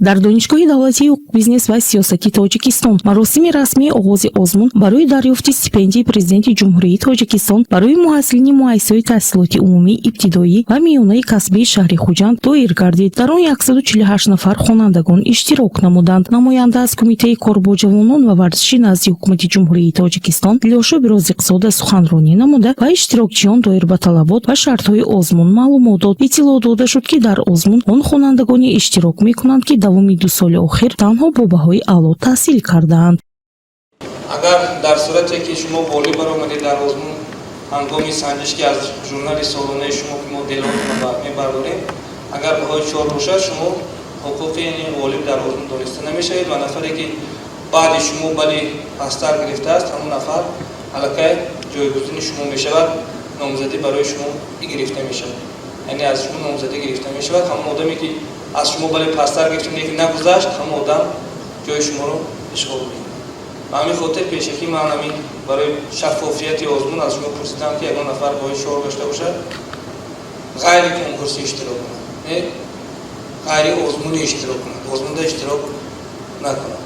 дар донишгоҳи давлатии ҳуқуқи бизнес ва сиёсати Тоҷикистон маросими расмии оғози озмун барои дарёфти стипендияи президенти ҷумҳурии Тоҷикистон барои муҳассилини муассисаҳои таҳсилоти умумӣ, ибтидоӣ ва миёнаи касбии шаҳри Хуҷанд доир гардид. Дар он 148 нафар хонандагон иштирок намуданд. Намоянда аз Кумитаи кор бо ҷавонон ва варзиши назди ҳукумати ҷумҳурии Тоҷикистон Илёша Бирозиқзода суханронӣ намуда ва иштирокчиён доир ба талабот ва шартҳои озмун маълумот дод. Иттилоъ дода шуд, ки дар озмун он хонандагоне иштирок мекунанд, ки давоми 2 соли охир танҳо бо баҳои аъло таҳсил кардаанд. агар дар сурате ки шумо болиб баромадед дар озмун ҳангоми санҷиш ки аз журнали солонаи шумо ки мо делот мебардорем, агар баҳои 4 бошад, шумо ҳуқуқи ғолиб дар озмун дониста намешавед ва нафаре ки баъди шумо бали пастар гирифтааст, ҳамон нафар аллакай ҷойгузини шумо мешавад, номзадӣ барои шумо гирифта мешавад. яъне аз шумо номзадӣ гирифта мешавад. ҳамон одаме ки аз шумо бали пастар гирифта лекин нагузашт, ҳамон одам ҷои шуморо ишғол мекунад. ба ҳамин хотир пешакӣ ман ҳамин барои шаффофияти озмун аз шумо пурсидам, ки ягон нафар бои шор дошта бошад, ғайри конкурсӣ иштирок кунад, не ғайри озмунӣ иштирок кунад, озмунда иштирок накунад.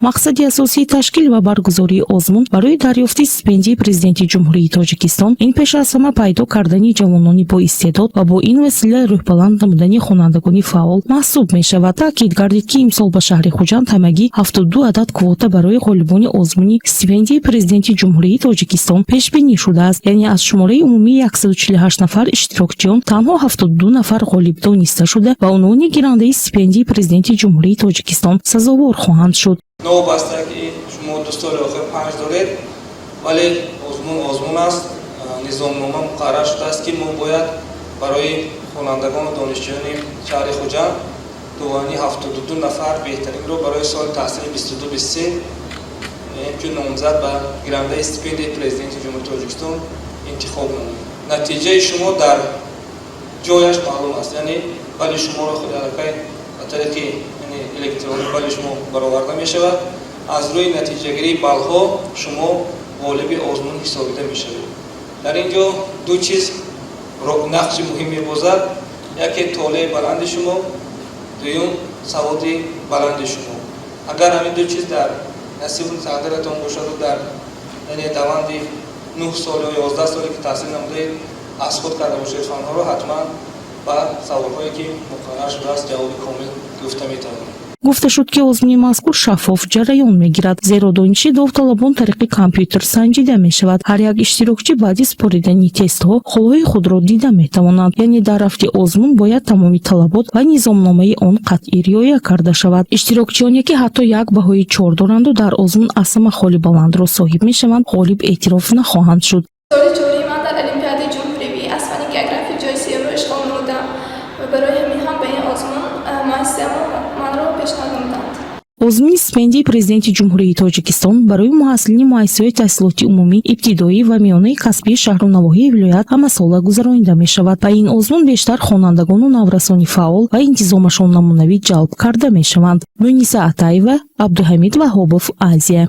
мақсади асосии ташкил ва баргузории озмун барои дарёфти стипендияи президенти ҷумҳурии Тоҷикистон ин пеш аз ҳама пайдо кардани ҷавонони боистеъдод ва бо ин васила рӯҳбаланд намудани хонандагони фаъол маҳсуб мешавад. таъкид гардид, ки имсол ба шаҳри Хуҷанд ҳамагӣ 72 адад квота барои ғолибони озмуни стипендияи президенти ҷумҳурии Тоҷикистон пешбинӣ шудааст. яъне аз шумораи умумии 148 нафар иштирокчиён танҳо 72 нафар ғолиб дониста шуда ва унвони гирандаи стипендияи президенти ҷумҳурии Тоҷикистон сазовор хоҳанд шуд. новобаста ки шумо 2 соли охир 5 доред, вале озмун аст, низомнома муқаррар шудааст, ки мо бояд барои хонандагону донишҷӯёни шаҳри Хуҷанд дувани 72 нафар беҳтаринро барои соли таҳсили 22-23 чун номзад ба гирандаи стипендияи президенти ҷумҳурии Тоҷикистон интихоб намоед. натиҷаи шумо дар ҷояш маълум аст, яъне бали шуморо худ аллакай ба тариқи электронӣ бали шумо бароварда мешавад. аз рӯи натиҷагирии балҳо шумо ғолиби озмун ҳисобида мешавед. дар ин ҷо ду чиз нақши муҳим мебозад. яке толеи баланди шумо, дуюм саводи баланди шумо. агар ҳамин ду чиз дар насибу тақдиратон бошаду дар даванди 9 сол ё 11 соле ки таҳсил намудаед аз худ карда бошед фанҳоро, ҳатман ба саволҳое ки муқаррар шудааст ҷавоби комил гуфта метавонед. гуфта шуд, ки озмуни мазкур шаффоф ҷараён мегирад, зеро дониши довталабон тариқи компютер санҷида мешавад. ҳар як иштирокчӣ баъди супоридани тестҳо холҳои худро дида метавонад. яъне дар рафти озмун бояд тамоми талабот ва низомномаи он қатъӣ риоя карда шавад. иштирокчиёне ки ҳатто як баҳои 4 доранду дар озмун аз ҳама холи баландро соҳиб мешаванд, ғолиб эътироф нахоҳанд шуд. соли ҷорӣ ман дар олимпиадаи ҷумҳуривӣ аз фани география ҷойи сеюмро ишғол намудам ва барои ҳамин ҳам ба ин озмун муассисаҳо манро пешниҳод намуданд. озмуни стипендияи президенти ҷумҳурии Тоҷикистон барои муҳассилини муассисаҳои таҳсилоти умумӣ, ибтидоӣ ва миёнаи касбии шаҳру навоҳии вилоят ҳамасола гузаронида мешавад. ба ин озмун бештар хонандагону наврасони фаъол ва интизомашон намунавӣ ҷалб карда мешаванд. Муниса Атаева, Абдуҳамид Ваҳобов, Азия.